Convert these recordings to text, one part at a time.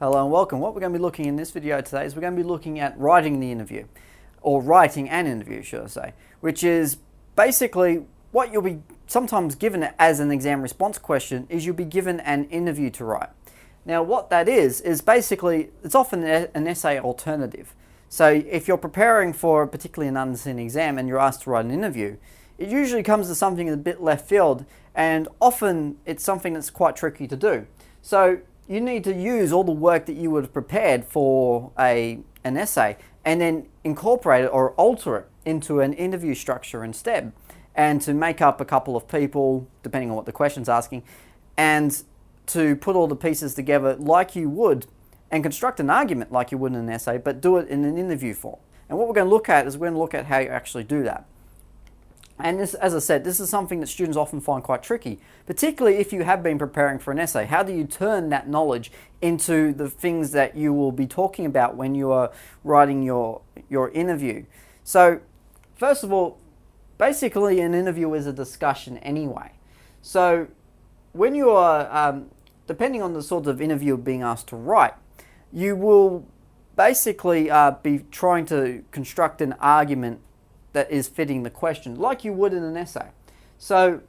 Hello and welcome. What we're going to be looking in this video today is we're going to be looking at writing the interview, or writing an interview, should I say, which is basically what you'll be sometimes given as an exam response question is you'll be given an interview to write. Now what that is basically, it's often an essay alternative. So if you're preparing for particularly an understanding exam and you're asked to write an interview, it usually comes to something a bit left field, and often it's something that's quite tricky to do. So you need to use all the work that you would have prepared for an essay and then incorporate it or alter it into an interview structure instead, and to make up a couple of people, depending on what the question's asking, and to put all the pieces together like you would and construct an argument like you would in an essay, but do it in an interview form. And what we're going to look at is we're going to look at how you actually do that. And this, as I said, this is something that students often find quite tricky, particularly if you have been preparing for an essay. How do you turn that knowledge into the things that you will be talking about when you are writing your interview? So, first of all, basically an interview is a discussion anyway. So, when you are, depending on the sort of interview being asked to write, you will basically be trying to construct an argument that is fitting the question, like you would in an essay. So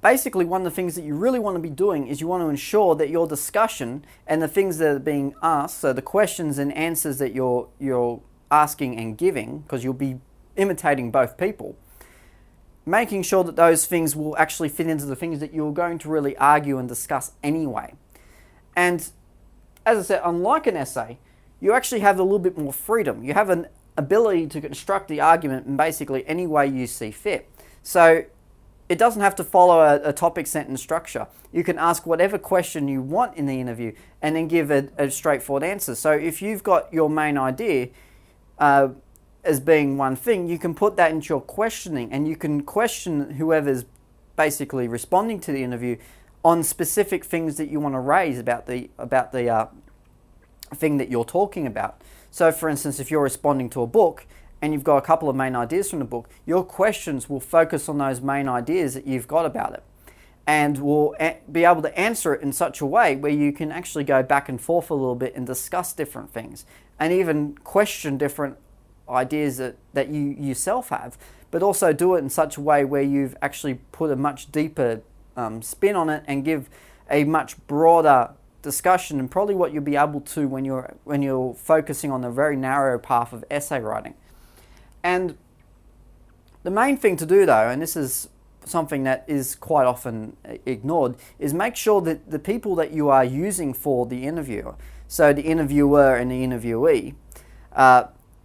basically one of the things that you really want to be doing is you want to ensure that your discussion and the things that are being asked, so the questions and answers that you're asking and giving, because you'll be imitating both people, making sure that those things will actually fit into the things that you're going to really argue and discuss anyway. And as I said, unlike an essay, you actually have a little bit more freedom. You have an ability to construct the argument in basically any way you see fit. So it doesn't have to follow a topic sentence structure. You can ask whatever question you want in the interview and then give a straightforward answer. So if you've got your main idea as being one thing, you can put that into your questioning, and you can question whoever's basically responding to the interview on specific things that you want to raise about the thing that you're talking about. So for instance, if you're responding to a book and you've got a couple of main ideas from the book, your questions will focus on those main ideas that you've got about it, and will be able to answer it in such a way where you can actually go back and forth a little bit and discuss different things and even question different ideas that you yourself have, but also do it in such a way where you've actually put a much deeper spin on it and give a much broader discussion, and probably what you'll be able to when you're focusing on the very narrow path of essay writing. And the main thing to do though, and this is something that is quite often ignored, is make sure that the people that you are using for the interview, so the interviewer and the interviewee,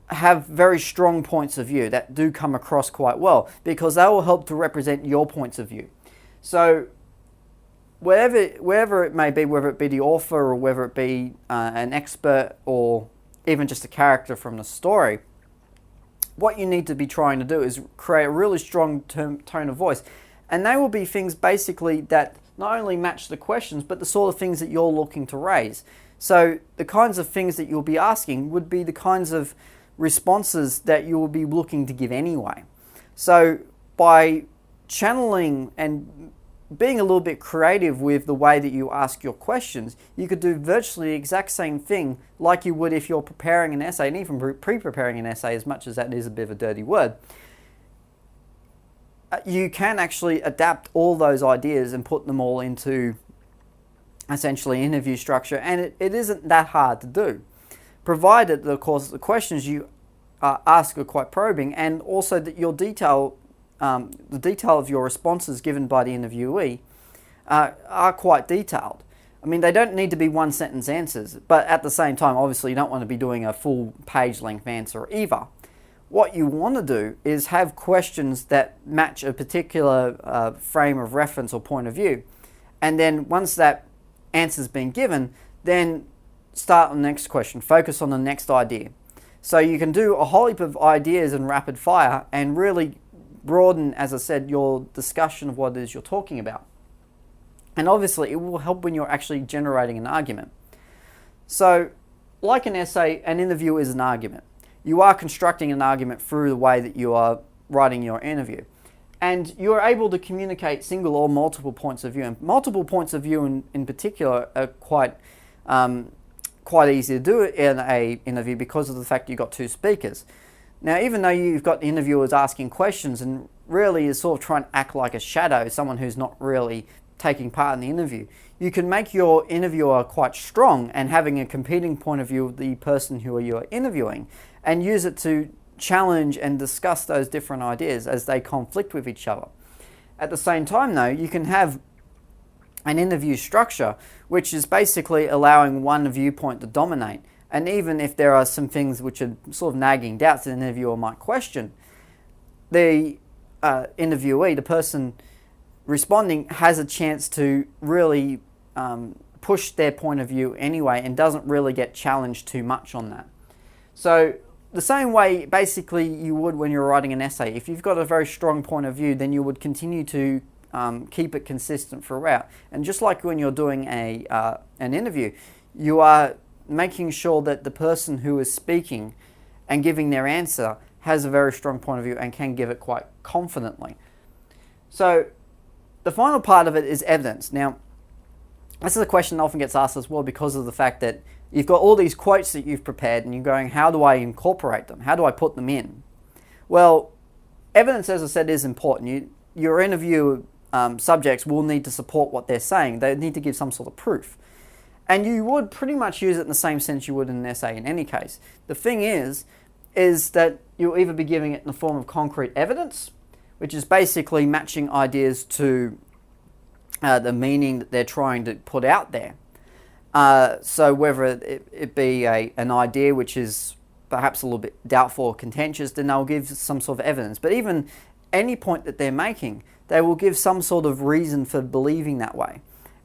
have very strong points of view that do come across quite well, because they will help to represent your points of view. So wherever it may be, whether it be the author or whether it be an expert or even just a character from the story, what you need to be trying to do is create a really strong tone of voice. And they will be things basically that not only match the questions, but the sort of things that you're looking to raise. So the kinds of things that you'll be asking would be the kinds of responses that you will be looking to give anyway. So by channeling and being a little bit creative with the way that you ask your questions, you could do virtually the exact same thing like you would if you're preparing an essay, and even pre-preparing an essay, as much as that is a bit of a dirty word. You can actually adapt all those ideas and put them all into essentially interview structure, and it isn't that hard to do, provided that, of course, the questions you ask are quite probing, and also that your the detail of your responses given by the interviewee are quite detailed. I mean, they don't need to be one sentence answers, but at the same time, obviously you don't want to be doing a full page length answer either. What you want to do is have questions that match a particular frame of reference or point of view, and then once that answer's been given, then start on the next question, focus on the next idea. So you can do a whole heap of ideas in rapid fire and really broaden, as I said, your discussion of what it is you're talking about. And obviously it will help when you're actually generating an argument. So like an essay, an interview is an argument. You are constructing an argument through the way that you are writing your interview. And you're able to communicate single or multiple points of view. And multiple points of view in particular are quite quite easy to do it in an interview because of the fact you've got two speakers. Now, even though you've got the interviewers asking questions and really is sort of trying to act like a shadow, someone who's not really taking part in the interview, you can make your interviewer quite strong and having a competing point of view of the person who you are interviewing, and use it to challenge and discuss those different ideas as they conflict with each other. At the same time though, you can have an interview structure which is basically allowing one viewpoint to dominate. And even if there are some things which are sort of nagging doubts that an interviewer might question, the interviewee, the person responding, has a chance to really push their point of view anyway and doesn't really get challenged too much on that. So the same way basically you would when you're writing an essay, if you've got a very strong point of view, then you would continue to keep it consistent throughout. And just like when you're doing an interview, you are making sure that the person who is speaking and giving their answer has a very strong point of view and can give it quite confidently. So the final part of it is evidence. Now, this is a question that often gets asked as well because of the fact that you've got all these quotes that you've prepared and you're going, how do I incorporate them? How do I put them in? Well, evidence, as I said, is important. Your interview subjects will need to support what they're saying. They need to give some sort of proof. And you would pretty much use it in the same sense you would in an essay in any case. The thing is that you'll either be giving it in the form of concrete evidence, which is basically matching ideas to the meaning that they're trying to put out there. So whether it be an idea which is perhaps a little bit doubtful or contentious, then they'll give some sort of evidence. But even any point that they're making, they will give some sort of reason for believing that way.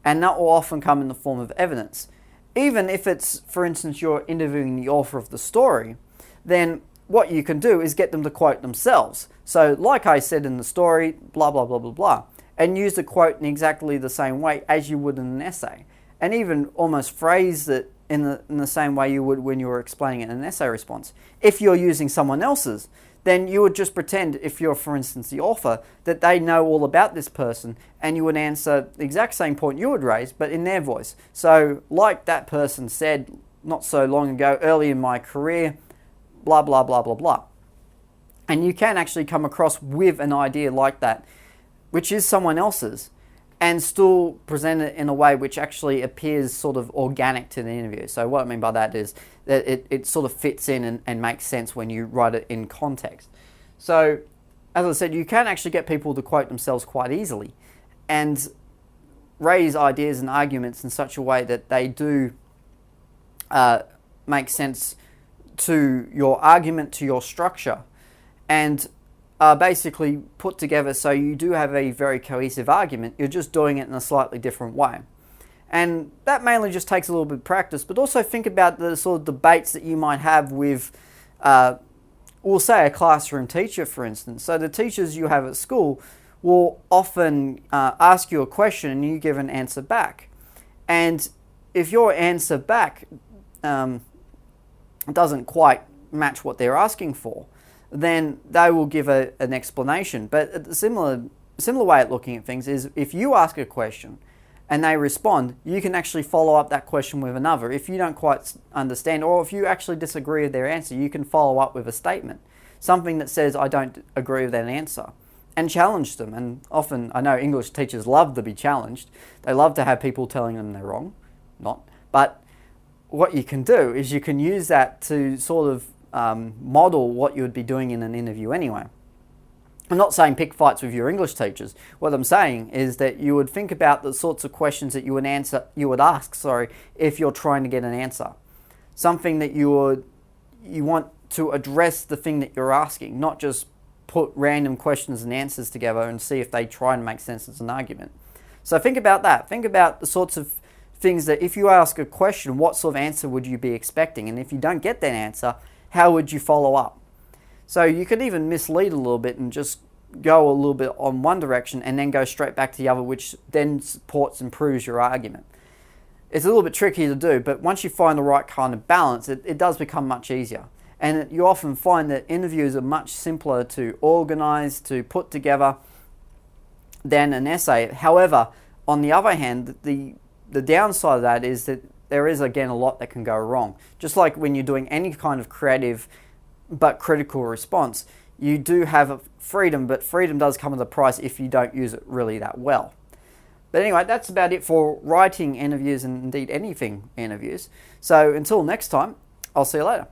And that will often come in the form of evidence. Even if it's, for instance, you're interviewing the author of the story, then what you can do is get them to quote themselves. So like I said in the story, blah, blah, blah, blah, blah, and use the quote in exactly the same way as you would in an essay. And even almost phrase it in the same way you would when you were explaining it in an essay response. If you're using someone else's, then you would just pretend, if you're, for instance, the author, that they know all about this person, and you would answer the exact same point you would raise, but in their voice. So, like that person said not so long ago, early in my career, blah, blah, blah, blah, blah. And you can actually come across with an idea like that, which is someone else's, and still present it in a way which actually appears sort of organic to the interview. So what I mean by that is that it sort of fits in and makes sense when you write it in context. So, as I said, you can actually get people to quote themselves quite easily and raise ideas and arguments in such a way that they do make sense to your argument, to your structure, and are basically put together so you do have a very cohesive argument. You're just doing it in a slightly different way. And that mainly just takes a little bit of practice, but also think about the sort of debates that you might have with, we'll say, a classroom teacher, for instance. So the teachers you have at school will often ask you a question and you give an answer back. And if your answer back doesn't quite match what they're asking for, then they will give an explanation. But a similar way at looking at things is if you ask a question and they respond, you can actually follow up that question with another. If you don't quite understand, or if you actually disagree with their answer, you can follow up with a statement, something that says, I don't agree with that answer, and challenge them. And often, I know English teachers love to be challenged. They love to have people telling them they're wrong. Not. But what you can do is you can use that to sort of model what you would be doing in an interview anyway. I'm not saying pick fights with your English teachers. What I'm saying is that you would think about the sorts of questions that you would ask, if you're trying to get an answer. Something that you want to address the thing that you're asking, not just put random questions and answers together and see if they try and make sense as an argument. So think about that. Think about the sorts of things that if you ask a question, what sort of answer would you be expecting? And if you don't get that answer, how would you follow up? So you could even mislead a little bit and just go a little bit on one direction and then go straight back to the other, which then supports and proves your argument. It's a little bit tricky to do, but once you find the right kind of balance, it does become much easier. And you often find that interviews are much simpler to organize, to put together than an essay. However, on the other hand, the downside of that is that there is, again, a lot that can go wrong. Just like when you're doing any kind of creative but critical response, you do have freedom, but freedom does come at a price if you don't use it really that well. But anyway, that's about it for writing interviews and indeed anything interviews. So until next time, I'll see you later.